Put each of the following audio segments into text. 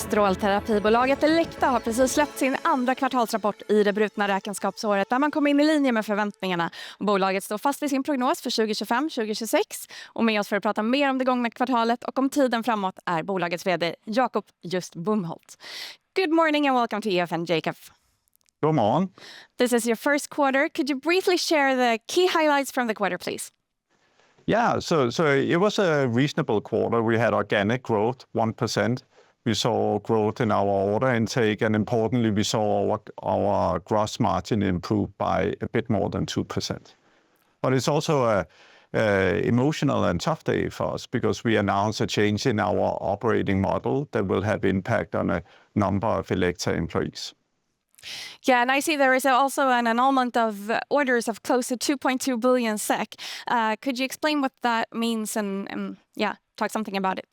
Strålterapibolaget Elekta har precis släppt sin andra kvartalsrapport i det brutna räkenskapsåret där man kom in i linje med förväntningarna. Bolaget står fast vid sin prognos för 2025-2026 och med oss för att prata mer om det gångna kvartalet och om tiden framåt är bolagets vd Jakob Just-Bomholt. Good morning and welcome to EFN, Jakob. Good morning. This is your first quarter. Could you briefly share the key highlights from the quarter, please? Yeah, so it was a reasonable quarter. We had organic growth, 1%. We saw growth in our order intake, and importantly, we saw our gross margin improve by a bit more than 2%. But it's also a emotional and tough day for us because we announced a change in our operating model that will have impact on a number of Elekta employees. Yeah, and I see there is also an annulment of orders of close to 2.2 billion SEK. Could you explain what that means and talk something about it?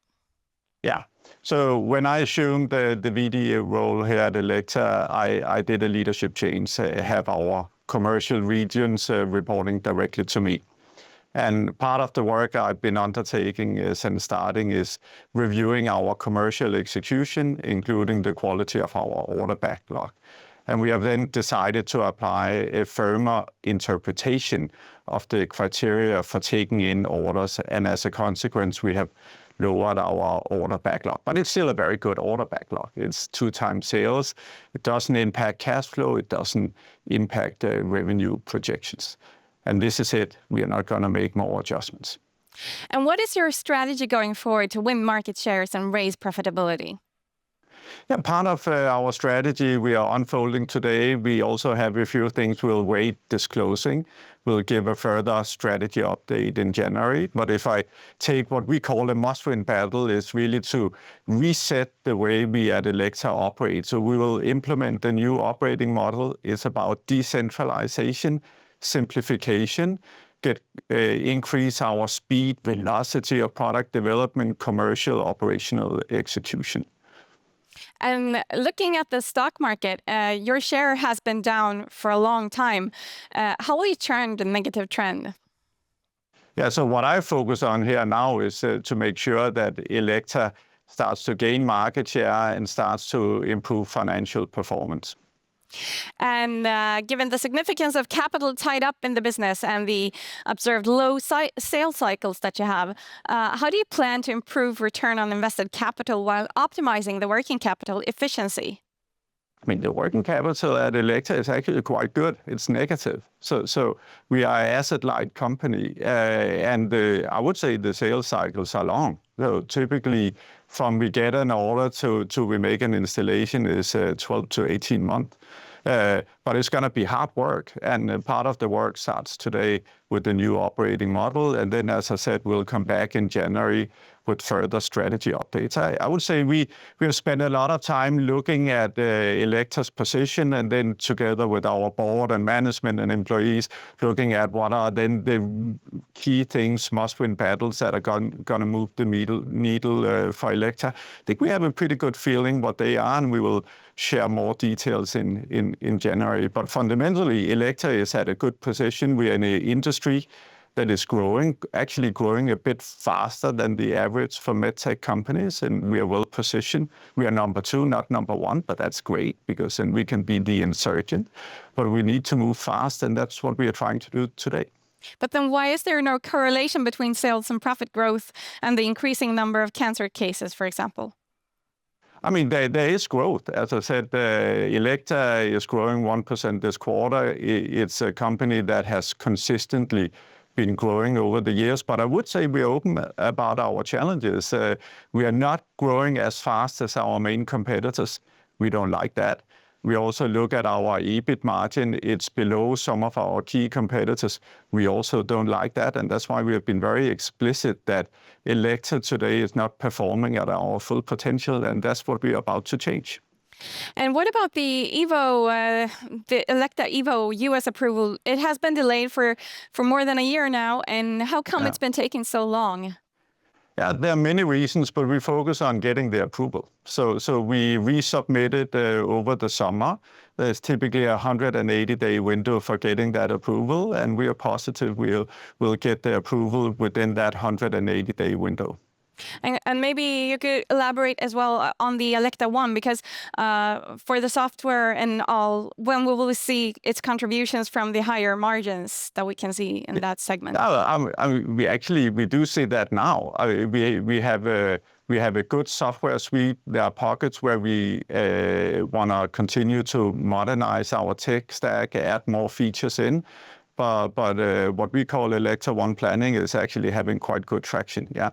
Yeah. So when I assumed the VD role here at Elekta, I did a leadership change, have our commercial regions reporting directly to me. And part of the work I've been undertaking is reviewing our commercial execution, including the quality of our order backlog. And we have then decided to apply a firmer interpretation of the criteria for taking in orders. And as a consequence, we have lowered our order backlog. But it's still a very good order backlog. It's 2x sales. It doesn't impact cash flow. It doesn't impact revenue projections. And this is it. We are not going to make more adjustments. And what is your strategy going forward to win market shares and raise profitability? Yeah, part of our strategy we are unfolding today. We also have a few things we'll wait disclosing. We'll give a further strategy update in January. But if I take what we call a must-win battle, is really to reset the way we at Elekta operate. So we will implement the new operating model. It's about decentralization, simplification, increase our speed, velocity of product development, commercial, operational execution. And looking at the stock market, your share has been down for a long time. How will you turn the negative trend? Yeah, so what I focus on here now is to make sure that Elekta starts to gain market share and starts to improve financial performance. And given the significance of capital tied up in the business and the observed low sales cycles that you have, how do you plan to improve return on invested capital while optimizing the working capital efficiency? I mean, the working capital at Elekta is actually quite good. It's negative. So we are an asset-light company, and I would say the sales cycles are long. So typically, from we get an order to we make an installation is 12 to 18 months. But it's going to be hard work, and part of the work starts today with the new operating model. And then, as I said, we'll come back in January with further strategy updates. I would say we have spent a lot of time looking at Elekta's position, and then together with our board and management and employees, looking at what are then the key things, must-win battles that are going to move the needle for Elekta. I think we have a pretty good feeling what they are, and we will share more details in January. But fundamentally, Elekta is at a good position. We are in an industry that is actually growing a bit faster than the average for medtech companies, and we are well positioned. We are number 2, not number 1, but that's great because then we can be the insurgent. But we need to move fast, and that's what we are trying to do today. But then why is there no correlation between sales and profit growth and the increasing number of cancer cases, for example? I mean, there is growth. As I said, Elekta is growing 1% this quarter. It's a company that has consistently been growing over the years, but I would say we're open about our challenges. We are not growing as fast as our main competitors. We don't like that. We also look at our EBIT margin. It's below some of our key competitors. We also don't like that, and that's why we have been very explicit that Elekta today is not performing at our full potential, and that's what we're about to change. And what about the the Elekta Evo US approval? It has been delayed for more than a year now, and how come it's been taking so long? Yeah, there are many reasons, but we focus on getting the approval. So we resubmitted over the summer. There's typically a 180-day window for getting that approval, and we are positive we'll get the approval within that 180-day window. And maybe you could elaborate as well on the Elekta One, because for the software and all, when we will see its contributions from the higher margins that we can see in that segment? We do see that now. We have a good software suite. There are pockets where we want to continue to modernize our tech stack, add more features in. But what we call Elekta One Planning is actually having quite good traction, yeah.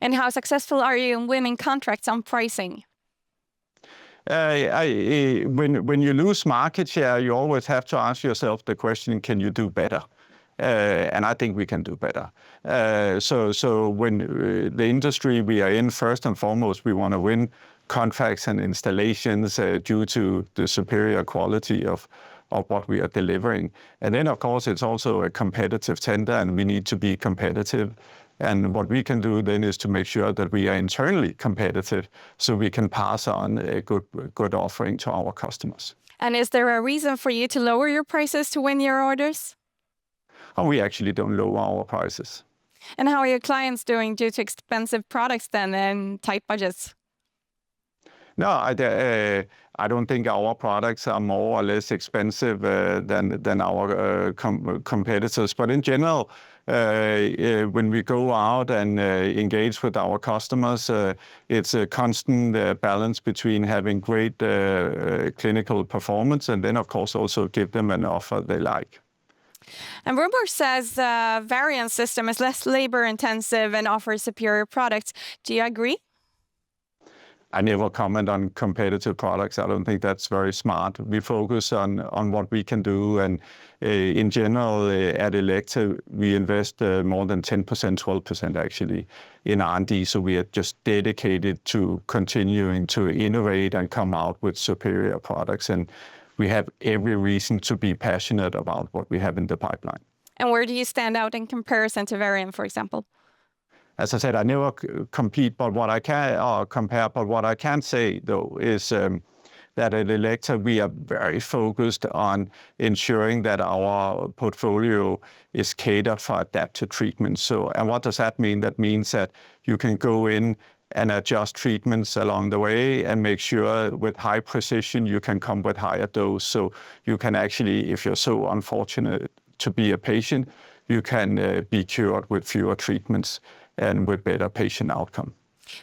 And how successful are you in winning contracts on pricing? When you lose market share, you always have to ask yourself the question, can you do better? And I think we can do better. So when the industry we are in, first and foremost, we want to win contracts and installations due to the superior quality of what we are delivering. And then, of course, it's also a competitive tender, and we need to be competitive. And what we can do then is to make sure that we are internally competitive so we can pass on a good offering to our customers. And is there a reason for you to lower your prices to win your orders? Oh, we actually don't lower our prices. And how are your clients doing due to expensive products then and tight budgets? No, I don't think our products are more or less expensive than our competitors. But in general, when we go out and engage with our customers, it's a constant balance between having great clinical performance and then, of course, also give them an offer they like. And rumor says Varian's system is less labor intensive and offers superior products. Do you agree? I never comment on competitive products. I don't think that's very smart. We focus on what we can do. And in general, at Elekta, we invest more than 10%, 12% actually in R&D. So we are just dedicated to continuing to innovate and come out with superior products. And we have every reason to be passionate about what we have in the pipeline. And where do you stand out in comparison to Varian, for example? As I said, I never compete, but what I can or compare. But what I can say though is that at Elekta we are very focused on ensuring that our portfolio is catered for adaptive treatment. So, and what does that mean? That means that you can go in and adjust treatments along the way and make sure with high precision you can come with higher dose. So you can actually, if you're so unfortunate to be a patient, you can be cured with fewer treatments and with better patient outcome.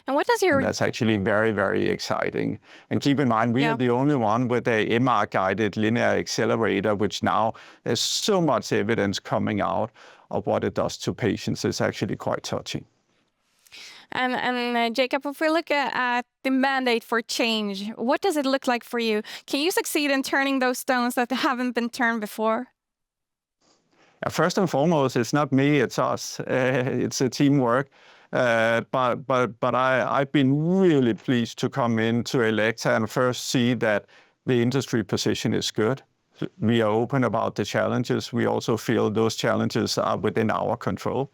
And what does And that's actually very, very exciting. And keep in mind, we are the only one with a MR-guided linear accelerator, which now there's so much evidence coming out of what it does to patients. It's actually quite touching. And Jakob, if we look at the mandate for change, what does it look like for you? Can you succeed in turning those stones that haven't been turned before? First and foremost, it's not me, it's us. It's a teamwork. But I've been really pleased to come into Elekta and first see that the industry position is good. We are open about the challenges. We also feel those challenges are within our control.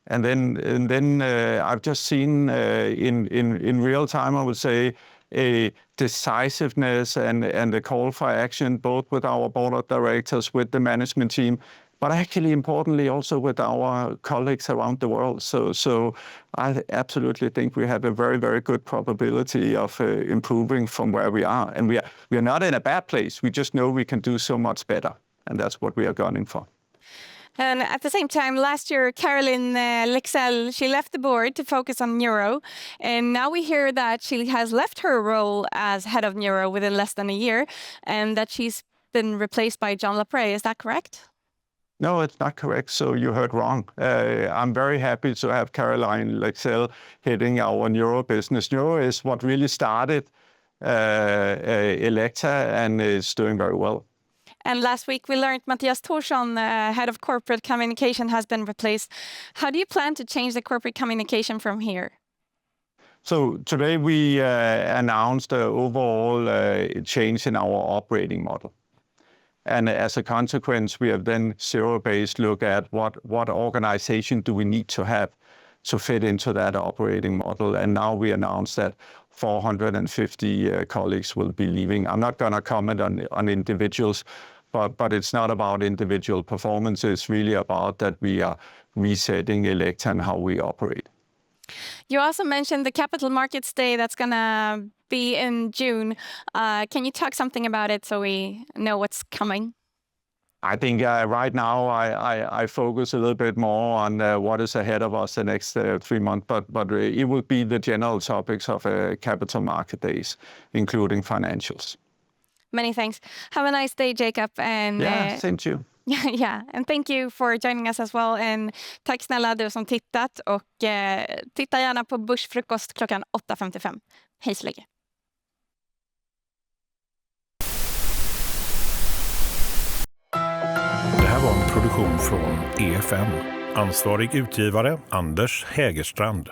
And then I've just seen in real time, I would say, a decisiveness and a call for action, both with our board of directors, with the management team, but actually importantly also with our colleagues around the world. So I absolutely think we have a very, very good probability of improving from where we are. And we are not in a bad place. We just know we can do so much better. And that's what we are gunning for. And at the same time, last year, Connelin she left the board to focus on neuro. And now we hear that she has left her role as head of neuro within less than a year and that she's been replaced by John Lapre. Is that correct? No, it's not correct. So you heard wrong. I'm very happy to have Connelin heading our neuro business. Neuro is what really started Elekta and is doing very well. And last week we learned Mattias Thorsson, head of corporate communication, has been replaced. How do you plan to change the corporate communication from here? So today we announced an overall change in our operating model. And as a consequence, we have then zero-based look at what organization do we need to have to fit into that operating model. And now we announced that 450 colleagues will be leaving. I'm not going to comment on individuals, but it's not about individual performance. It's really about that we are resetting Elekta and how we operate. You also mentioned the Capital Markets Day that's going to be in June. Can you talk something about it so we know what's coming? I think right now I focus a little bit more on what is ahead of us the next 3 months, but it will be the general topics of capital market days, including financials. Many thanks. Have a nice day, Jacob. And Same to you. Yeah, and thank you for joining us as well. And tack snälla du som tittat, och titta gärna på Börsfrukost klockan 8:55. Hej så länge. Det här var en produktion från EFN. Ansvarig utgivare Anders Hägerstrand.